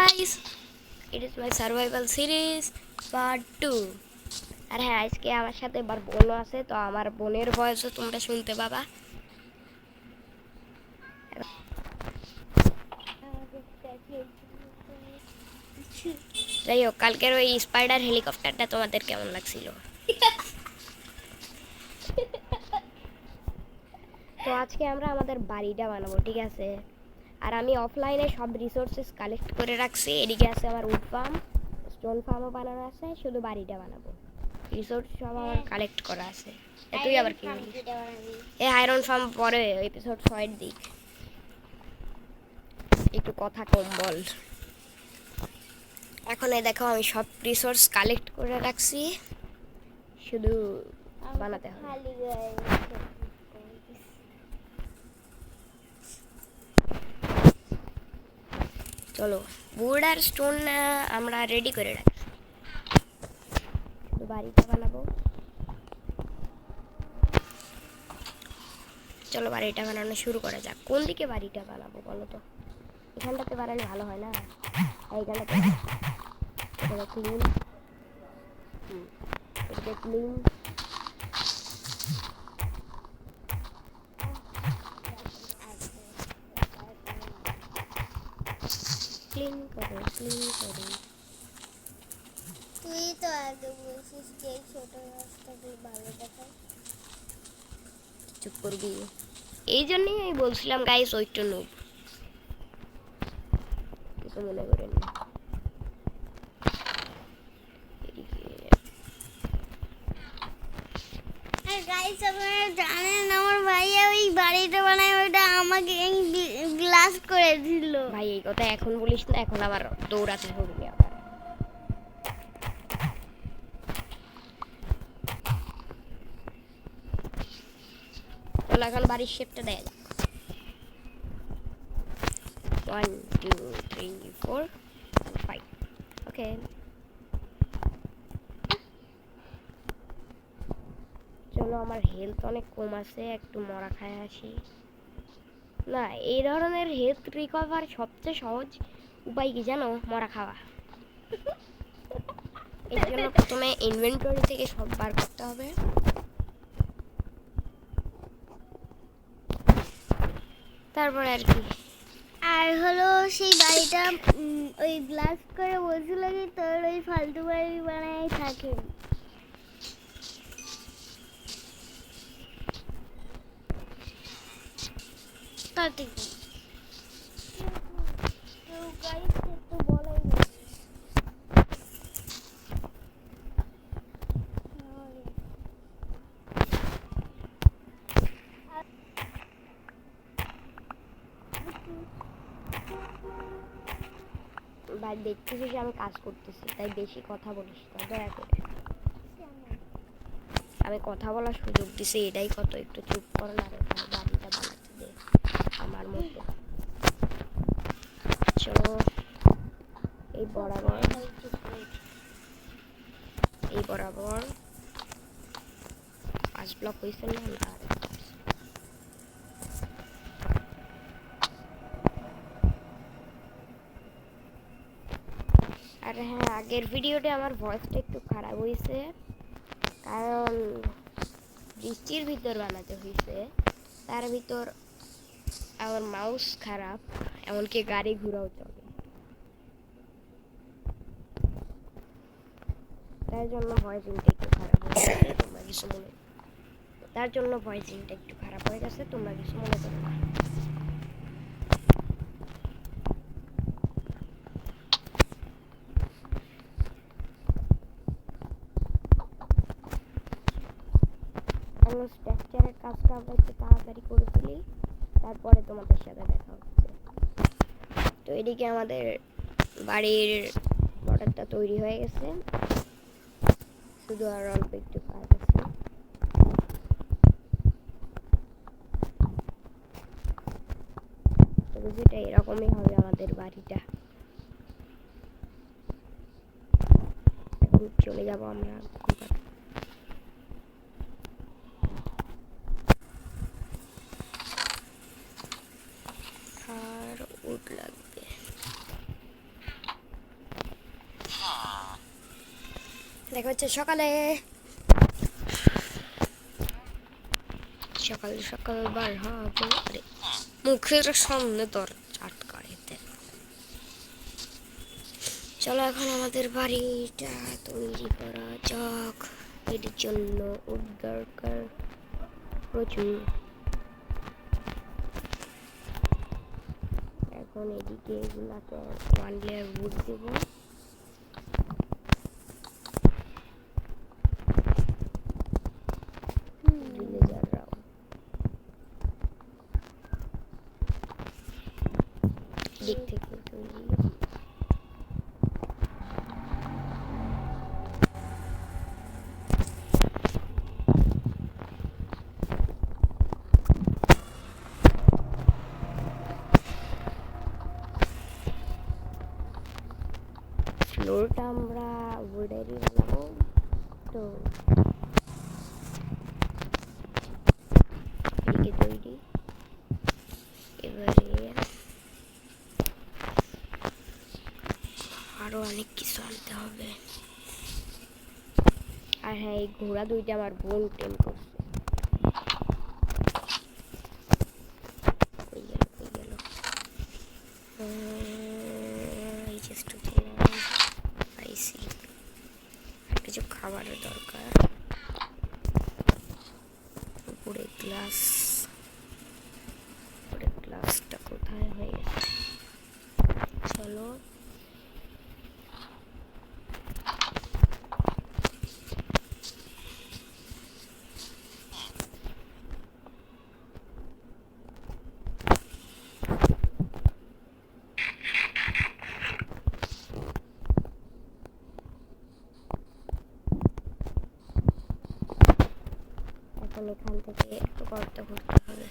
guys, it is my survival series part 2. আর হ্যাঁ, আজকে আমার সাথে এবার বোনও আছে, তো আমার বোনের ভয়েসও তোমরা শুনতে পাবা। যাই হোক, কালকের ওই স্পাইডার হেলিকপ্টারটা তোমাদের কেমন লাগছিল? তো আজকে আমরা আমাদের বাড়িটা বানাবো, ঠিক আছে? আর আমি অফলাইনে সব রিসোর্সেস কালেক্ট করে রাখছি। এদিকে আছে আমার উড ফার্ম, স্টোন ফার্মও বানানো আছে, শুধু বাড়িটা বানাবো। রিসোর্স সব আমার কালেক্ট করা আছে। তুই আবার কি বলিস? এই আয়রন ফার্ম পরে এপিসোড 6 এর দিক। একটু কথা কম বল। এখন এই দেখো, আমি সব রিসোর্স কালেক্ট করে রাখছি, শুধু বানাতে হবে। চলো, উড আর স্টোন আমরা রেডি করে রাখছি, শুধু বাড়িটা বানাবো। চলো বাড়িটা বানানো শুরু করা যাক। কোন দিকে বাড়িটা বানাবো বলো তো? এখানটাতে বানালে ভালো হয় না? এইখানটাতে ক্লিন, এদিকে ক্লিন, ক্লিন করো, ক্লিন করো। তুই তো আগে বলছিস যে ছোট রাস্তাগুলো ভালো দেখায়। চুপ করবি? এই জন্যই আমি বলছিলাম গাইস, ওইটা নুব, কিছু মনে করেন না। আর গাইস, আপনারা জানেন আমার ভাইয়া ওই বাড়িটা বানায়, ওইটা আমাকে গ্লাস করে দিল। ভাই এই কথা এখন বলিস না, এখন আবার দৌড়াতে হবে আবার। চলো এখন বাড়ির শেপটা দেয়া যাক। 1 2 3 4 5। ওকে, চলো আমার হেলথ অনেক কম আছে, একটু মরা খায় আসি। না, এই ধরনের হেলথ রিকভার সবচেয়ে সহজ উপায় কি জানো? মরা খাওয়া। এর জন্য প্রথমে ইনভেন্টরি থেকে সব বার করতে হবে। তারপরে আর কি, আর হলো সেই বাড়িটা ওই গ্লাস করে বলছিল কি তোর ওই ফালতু বাড়ি বানায় থাকে। তাতে কি কেউ গাইস তো বলাই না। ভাই দেখতেছিস আমি কাজ করতেছি, তাই বেশি কথা বলিস না দয়া করে। আমি কথা বলার সুযোগ দিছি, এটাই কত। একটু চুপ কর না রে ভাই, বাড়িটা বানাতে দে আমার মতো। চলো এই বরাবর, এই বরাবর 5 ব্লক হয়েছে না? আর হ্যাঁ, আগের ভিডিওতে আমার ভয়েসটা একটু খারাপ হয়েছে, কারণ বৃষ্টির ভিতর বানাতে হয়েছে। তার ভিতর আমার মাউস খারাপ, এমনকি গাড়ি ঘোরাও চলে, তার জন্য ভয়েসিংটা একটু খারাপ হয়ে গেছে। তোমরা কিছু মনে, তার জন্য ভয়েসিংটা একটু খারাপ হয়ে গেছে, তোমরা কিছু মনে করো না। আমি স্ট্রাকচারের কাজটা আমরা একটু তাড়াতাড়ি করে ফেলি, তারপরে তোমাদের সাথে দেখা হচ্ছে। তো এদিকে আমাদের বাড়ির বর্ডারটা তৈরি হয়ে গেছে, শুধু আর অল্প একটু কাজ আছে। তবে যেটা এরকমই হবে আমাদের বাড়িটা। এখন চলে যাব আমরা। আর উড লাগবে। দেখা হচ্ছে সকালে। সকাল সকাল বার হবো। আরে মুখের সামনে দরজা আটকাইতে। চলো এখন আমাদের বাড়িটা তৈরি করা যাক। এর জন্য উড দরকার প্রচুর। এখন এদিকে এগুলাতে 1 লেয়ার উড দেবো। ভিলেজাররাও দিক থেকে তৈরি। ফ্লোরটা আমরা উডেরই বানাবো। তো এদিকে তৈরি। এবারে আরো অনেক কিছু আনতে হবে। আর হ্যাঁ, এই ঘোড়া দুইটা আমার বোন টেম করছে। কই গেল কই গেল? এই চেষ্টা পাইছি। আর কিছু খাবারের দরকার। উপরে গ্লাসটা কোথায় হয়ে গেছে? চলো এখন এখান থেকে একটু গর্ত করতে হবে।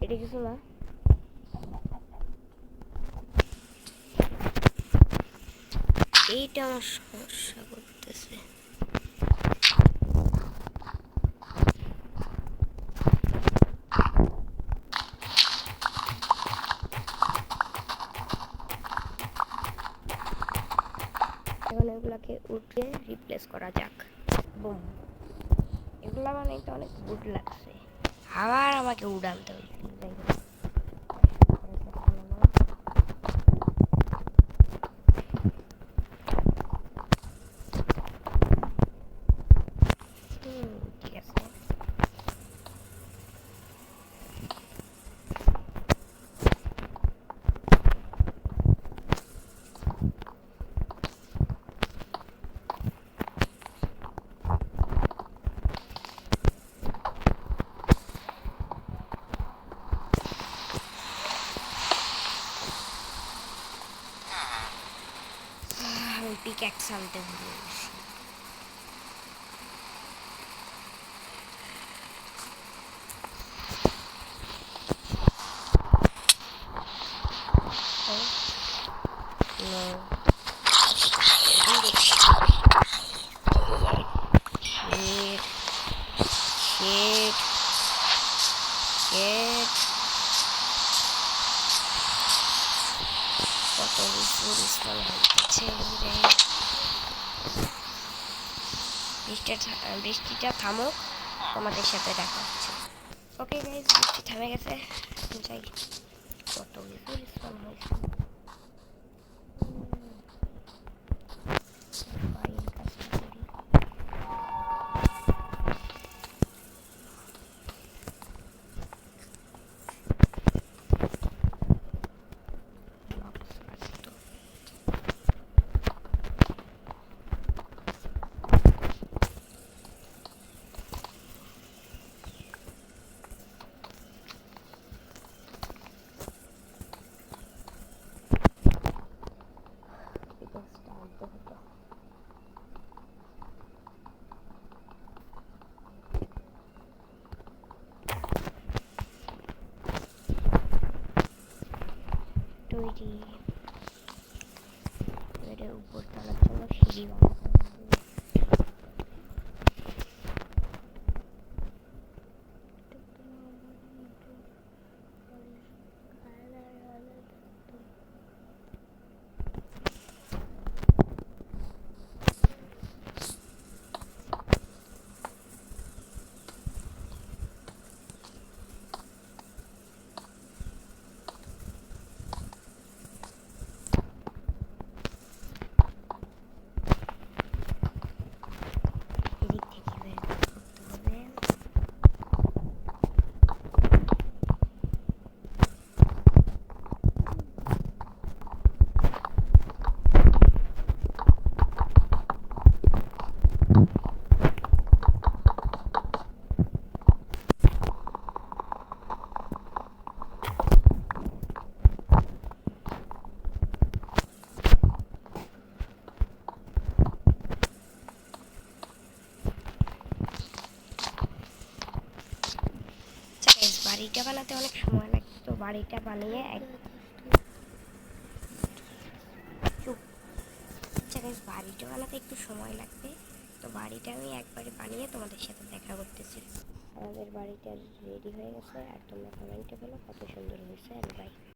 এটা কিছু না। এইটা আমার সমস্যা করতেছে। এখন এগুলাকে উঠে রিপ্লেস করা যাক। বুম। এগুলা বানাইতে অনেক উড লাগছে। আবার আমাকে উড আনতে হয়েছে। ঠিক আছে। আমি পিক্যাক্স আনতে ভুলে গেছি। No. Shit. কত রিস্টল হচ্ছে। বৃষ্টিটা থামুক, তোমাদের সাথে দেখা হচ্ছে। ওকে গাইস, বৃষ্টি থেমে গেছে। যাই, কত রিস্টল হয়েছে। সিঁড়ি, এর উপর তলার জন্য সিঁড়ি বানাতে হবে। এদিক থেকে বের করতে হবে। বাড়িটা বানাতে অনেক সময় লাগে, তো বাড়িটা বানিয়ে বাড়িটা বানাতে একটু সময় লাগবে। তো বাড়িটা আমি একবারে বানিয়ে তোমাদের সাথে দেখা করতেছি। আমাদের বাড়িটা রেডি হয়ে গেছে, আর তোমরা কমেন্টে বলো কত সুন্দর হয়েছে। আর বাই।